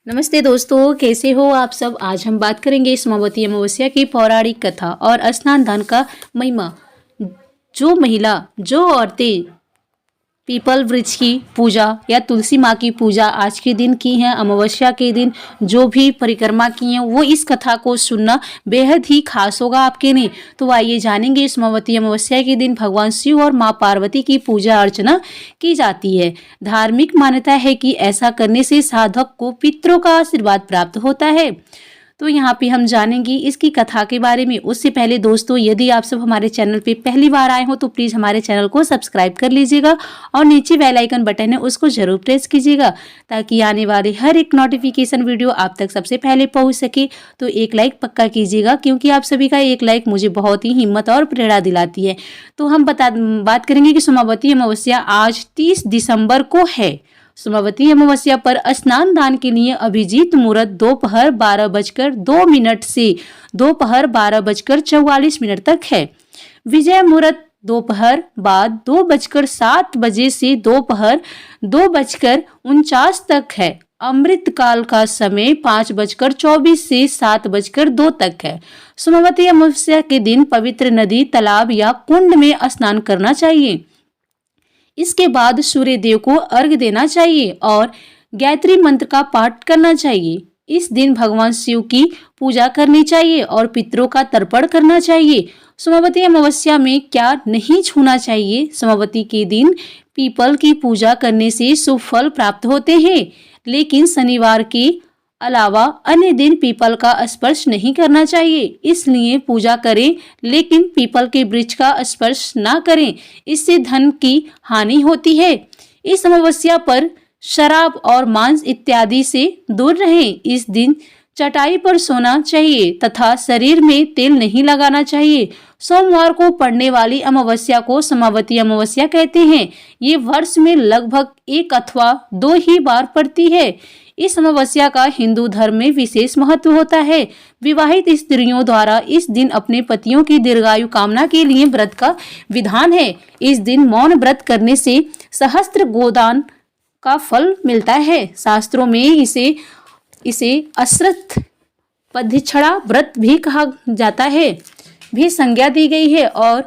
नमस्ते दोस्तों, कैसे हो आप सब। आज हम बात करेंगे सोमावती अमावस्या की पौराणिक कथा और स्नान दान का महिमा। जो औरतें पीपल वृक्ष की पूजा या तुलसी माँ की पूजा आज के दिन की हैं, अमावस्या के दिन जो भी परिक्रमा की हैं, वो इस कथा को सुनना बेहद ही खास होगा आपके लिए। तो आइए जानेंगे, सोमावती अमावस्या के दिन भगवान शिव और माँ पार्वती की पूजा अर्चना की जाती है। धार्मिक मान्यता है कि ऐसा करने से साधक को पितरों का आशीर्वाद प्राप्त होता है। तो यहाँ पे हम जानेंगे इसकी कथा के बारे में। उससे पहले दोस्तों, यदि आप सब हमारे चैनल पे पहली बार आए हो तो प्लीज़ हमारे चैनल को सब्सक्राइब कर लीजिएगा और नीचे बेल आइकन बटन है उसको जरूर प्रेस कीजिएगा ताकि आने वाले हर एक नोटिफिकेशन वीडियो आप तक सबसे पहले पहुँच सके। तो एक लाइक पक्का कीजिएगा क्योंकि आप सभी का एक लाइक मुझे बहुत ही हिम्मत और प्रेरणा दिलाती है। तो हम बात करेंगे कि सोमावती अमावस्या आज 30 दिसंबर को है। सोमावती अमावस्या पर स्नान दान के लिए अभिजीत मुहूर्त दोपहर 12:02 से दोपहर 12:44 तक है। विजय मुहूर्त दोपहर बाद 2:07 से दोपहर 2:49 तक है। अमृत काल का समय 5:24 से 7:02 तक है। सोमावती अमावस्या के दिन पवित्र नदी, तालाब या कुंड में स्नान करना चाहिए। इसके बाद सूर्य देव को अर्घ्य देना चाहिए और गायत्री मंत्र का पाठ करना चाहिए। इस दिन भगवान शिव की पूजा करनी चाहिए और पितरों का तर्पण करना चाहिए। सोमावती अमावस्या में क्या नहीं छूना चाहिए। सोमावती के दिन पीपल की पूजा करने से शुभ फल प्राप्त होते हैं, लेकिन शनिवार के अलावा अन्य दिन पीपल का स्पर्श नहीं करना चाहिए। इसलिए पूजा करें लेकिन पीपल के वृक्ष का स्पर्श ना करें, इससे धन की हानि होती है। इस अमावस्या पर शराब और मांस इत्यादि से दूर रहें। इस दिन चटाई पर सोना चाहिए तथा शरीर में तेल नहीं लगाना चाहिए। सोमवार को पड़ने वाली अमावस्या को सोमावती अमावस्या कहते हैं। ये वर्ष में लगभग 1 अथवा 2 ही बार पड़ती है। इस अमावस्या का हिंदू धर्म में विशेष महत्व होता है। विवाहित स्त्रियों द्वारा इस दिन अपने पतियों की दीर्घायु कामना के लिए व्रत का विधान है। इस दिन मौन व्रत करने से सहस्त्र गोदान का फल मिलता है। शास्त्रों में इसे अश्रद्ध पदछड़ा व्रत भी कहा जाता है, भी संज्ञा दी गई है। और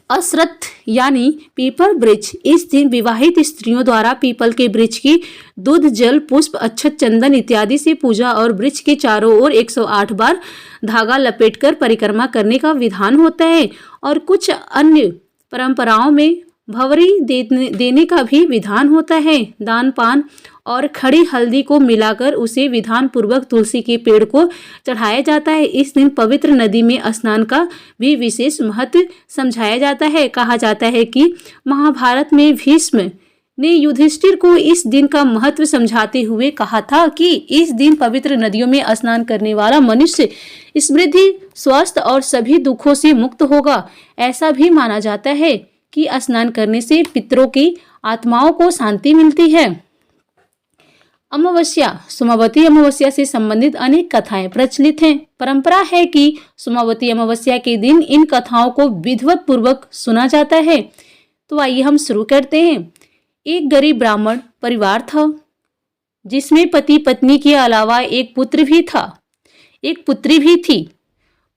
अश्रद्ध यानी पीपल वृक्ष, इस दिन विवाहित स्त्रियों द्वारा पीपल के वृक्ष की दूध, जल, पुष्प, अक्षत, चंदन इत्यादि से पूजा और वृक्ष के चारों ओर 108 बार धागा लपेटकर परिक्रमा करने का विधान होता है। और कुछ अन्य परंपराओं में भंवरी देने का भी विधान होता है। दान पान और खड़ी हल्दी को मिलाकर उसे विधान पूर्वक तुलसी के पेड़ को चढ़ाया जाता है। इस दिन पवित्र नदी में स्नान का भी विशेष महत्व समझाया जाता है। कहा जाता है कि महाभारत में भीष्म ने युधिष्ठिर को इस दिन का महत्व समझाते हुए कहा था कि इस दिन पवित्र नदियों में स्नान करने वाला मनुष्य समृद्धि, स्वस्थ और सभी दुखों से मुक्त होगा। ऐसा भी माना जाता है कि स्नान करने से पितरों की आत्माओं को शांति मिलती है। अमावस्या, सोमावती अमावस्या से संबंधित अनेक कथाएं प्रचलित हैं। परंपरा है कि सोमावती अमावस्या के दिन इन कथाओं को विधिवत पूर्वक सुना जाता है। तो आइए हम शुरू करते हैं। एक गरीब ब्राह्मण परिवार था जिसमें पति पत्नी के अलावा एक पुत्र भी था, एक पुत्री भी थी।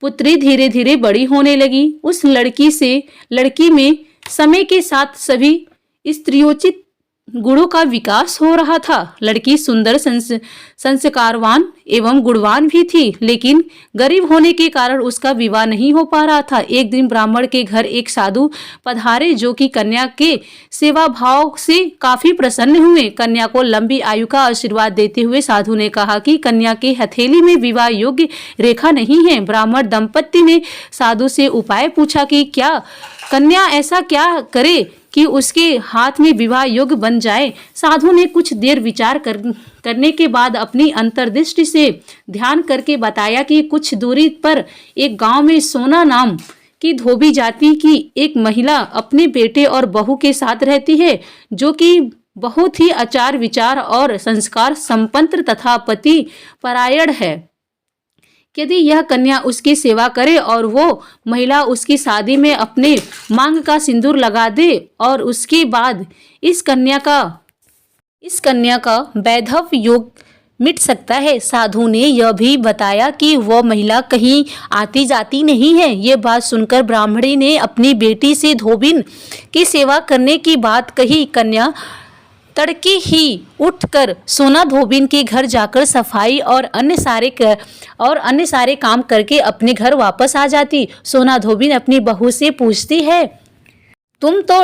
पुत्री धीरे धीरे बड़ी होने लगी। उस लड़की में समय के साथ सभी स्त्रियोचित गुणों का विकास हो रहा था। लड़की सुंदर, संस्कारवान एवं गुणवान भी थी, लेकिन गरीब होने के कारण उसका विवाह नहीं हो पा रहा था। एक दिन ब्राह्मण के घर एक साधु पधारे जो कि कन्या के सेवा भाव से काफी प्रसन्न हुए। कन्या को लंबी आयु का आशीर्वाद देते हुए साधु ने कहा कि कन्या के हथेली में विवाह योग्य रेखा नहीं है। ब्राह्मण दंपत्ति ने साधु से उपाय पूछा कि क्या कन्या ऐसा क्या करे कि उसके हाथ में विवाह योग्य बन जाए। साधु ने कुछ देर विचार करने के बाद अपनी अंतर्दृष्टि से ध्यान करके बताया कि कुछ दूरी पर एक गांव में सोना नाम की धोबी जाति की एक महिला अपने बेटे और बहू के साथ रहती है, जो कि बहुत ही आचार विचार और संस्कार संपन्न तथा पति परायण है। यदि यह कन्या उसकी सेवा करे और वो महिला उसकी शादी में अपने मांग का सिंदूर लगा दे और उसके बाद इस कन्या का वैधव्य योग मिट सकता है। साधु ने यह भी बताया कि वह महिला कहीं आती जाती नहीं है। ये बात सुनकर ब्राह्मणी ने अपनी बेटी से धोबिन की सेवा करने की बात कही। कन्या तड़के ही उठकर सोना धोबिन के घर जाकर सफाई और अन्य सारे काम करके अपने घर वापस आ जाती। सोना धोबिन अपनी बहू से पूछती है, तुम तो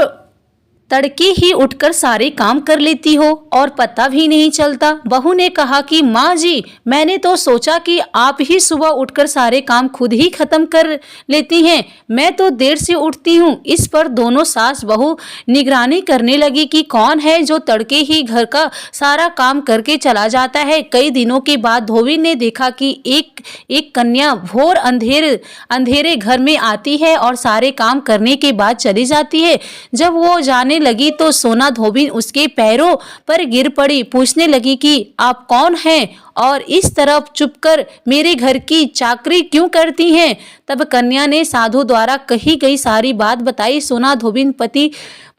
तड़के ही उठकर सारे काम कर लेती हो और पता भी नहीं चलता। बहू ने कहा कि माँ जी, मैंने तो सोचा कि आप ही सुबह उठकर सारे काम खुद ही खत्म कर लेती हैं, मैं तो देर से उठती हूँ। इस पर दोनों सास बहू निगरानी करने लगी कि कौन है जो तड़के ही घर का सारा काम करके चला जाता है। कई दिनों के बाद धोबिन ने देखा कि एक कन्या भोर अंधेरे घर में आती है और सारे काम करने के बाद चली जाती है। जब वो जाने लगी तो सोना धोबिन उसके पैरों पर गिर पड़ी। पूछने लगी कि आप कौन हैं और इस तरफ चुपकर मेरे घर की चाकरी क्यों करती हैं। तब कन्या ने साधु द्वारा कही गई सारी बात बताई। सोना धोबिन पति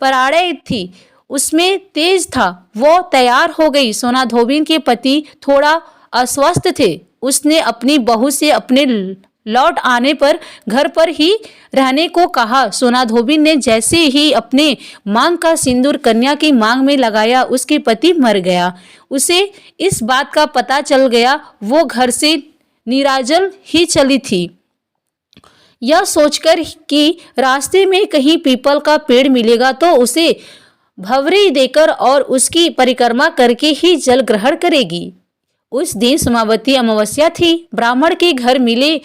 पराड़े थी, उसमें तेज था, वो तैयार हो गई। सोना धोबिन के पति थोड़ा अस्वस्थ थे। उसने अपनी बहू से अपने लौट आने पर घर पर ही रहने को कहा। सोना धोबिन ने जैसे ही अपने मांग का सिंदूर कन्या की मांग में लगाया, उसके पति मर गया। उसे इस बात का पता चल गया। वो घर से निराजल ही चली थी, यह सोचकर कि रास्ते में कहीं पीपल का पेड़ मिलेगा तो उसे भवरी देकर और उसकी परिक्रमा करके ही जल ग्रहण करेगी। उस दिन सोमावती अमावस्या थी। ब्राह्मण के घर मिले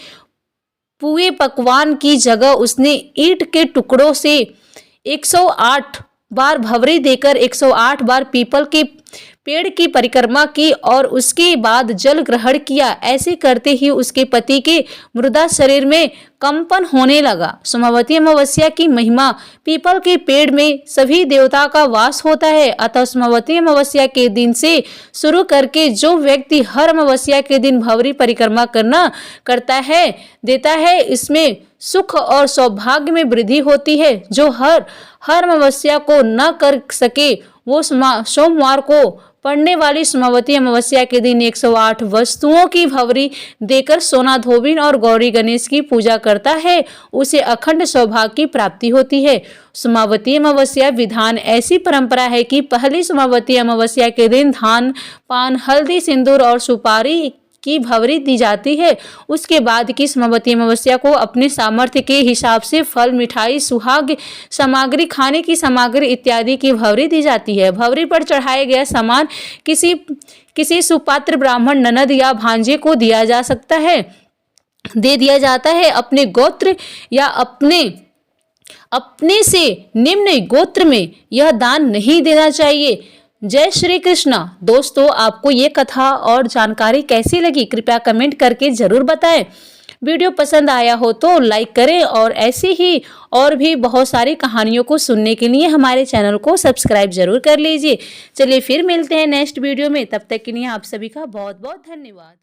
पुए पकवान की जगह उसने ईंट के टुकड़ों से 108 बार भवरी देकर 108 बार पीपल के पेड़ की परिक्रमा की और उसके बाद जल ग्रहण किया। ऐसे करते ही उसके पति के मृदा शरीर में कंपन होने लगा। सोमावती अमावस्या की महिमा, पीपल के पेड़ में सभी देवता का वास होता है। अतः सोमावती अमावस्या के दिन से शुरू करके जो व्यक्ति हर अमावस्या के दिन भवरी परिक्रमा देता है, इसमें सुख और सौभाग्य में वृद्धि होती है। जो हर अमावस्या को न कर सके वो सोमवार को पड़ने वाली सोमावती अमावस्या के दिन 108 वस्तुओं की भवरी देकर सोना धोबिन और गौरी गणेश की पूजा करता है, उसे अखंड सौभाग्य की प्राप्ति होती है। सोमावती अमावस्या विधान ऐसी परंपरा है कि पहली सोमावती अमावस्या के दिन धान, पान, हल्दी, सिंदूर और सुपारी की भवरी दी जाती है। उसके बाद की सोमावती अमावस्या को अपने सामर्थ्य के हिसाब से फल, मिठाई, सुहाग सामग्री, खाने की सामग्री इत्यादि की भवरी दी जाती है। भवरी पर चढ़ाया गया सामान किसी सुपात्र ब्राह्मण, ननद या भांजे को दे दिया जाता है। अपने गोत्र या अपने से निम्न गोत्र में यह दान नहीं देना चाहिए। जय श्री कृष्णा। दोस्तों, आपको ये कथा और जानकारी कैसी लगी कृपया कमेंट करके जरूर बताएं। वीडियो पसंद आया हो तो लाइक करें और ऐसी ही और भी बहुत सारी कहानियों को सुनने के लिए हमारे चैनल को सब्सक्राइब जरूर कर लीजिए। चलिए फिर मिलते हैं नेक्स्ट वीडियो में, तब तक के लिए आप सभी का बहुत बहुत धन्यवाद।